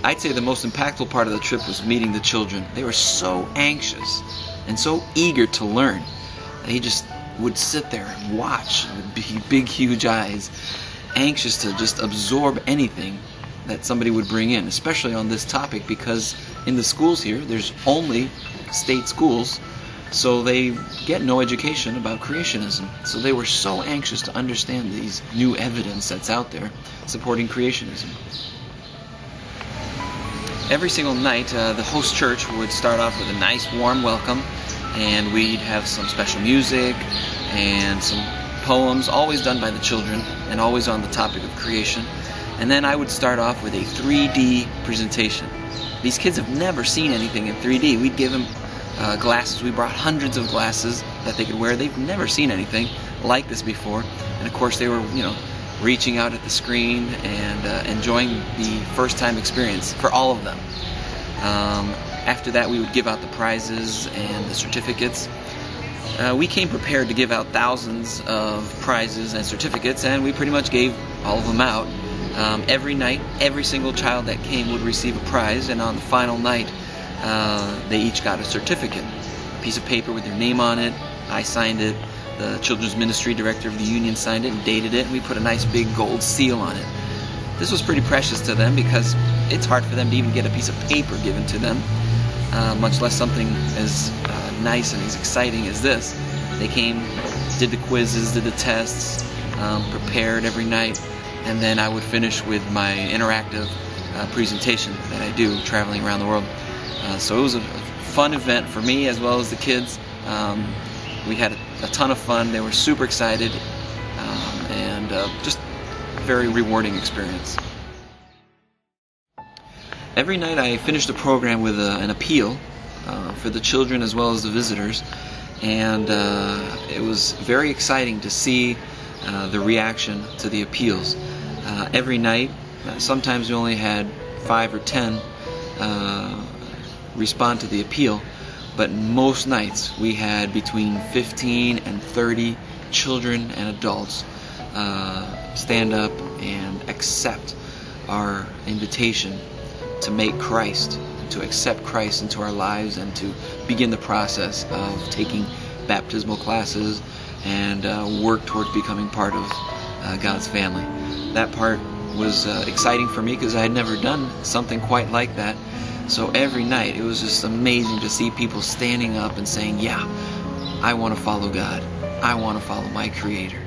I'd say the most impactful part of the trip was meeting the children. They were so anxious and so eager to learn. They just would sit there and watch with big, huge eyes, anxious to just absorb anything that somebody would bring in, especially on this topic, because in the schools here, there's only state schools, so they get no education about creationism. So they were so anxious to understand these new evidence that's out there supporting creationism. Every single night, the host church would start off with a nice warm welcome, and we'd have some special music and some poems, always done by the children and always on the topic of creation. And then I would start off with a 3D presentation. These kids have never seen anything in 3D. We'd give them glasses. We brought hundreds of glasses that they could wear. They've never seen anything like this before. And of course they were, reaching out at the screen and enjoying the first time experience for all of them. After that, we would give out the prizes and the certificates. We came prepared to give out thousands of prizes and certificates, and we pretty much gave all of them out. Every night, every single child that came would receive a prize, and on the final night, they each got a certificate, a piece of paper with their name on it. I signed it. The children's ministry director of the union signed it and dated it, and we put a nice big gold seal on it. This was pretty precious to them because it's hard for them to even get a piece of paper given to them, much less something as nice and as exciting as this. They came, did the quizzes, did the tests, prepared every night, and then I would finish with my interactive presentation that I do traveling around the world. So it was a fun event for me as well as the kids. We had a ton of fun. They were super excited, and just a very rewarding experience. Every night I finished the program with an appeal for the children as well as the visitors, and it was very exciting to see the reaction to the appeals. Every night, sometimes we only had 5 or 10 respond to the appeal, but most nights we had between 15 and 30 children and adults stand up and accept our invitation to make Christ, to accept Christ into our lives, and to begin the process of taking baptismal classes and work towards becoming part of God's family. That part was exciting for me because I had never done something quite like that. So every night it was just amazing to see people standing up and saying, yeah, I want to follow God. I want to follow my Creator.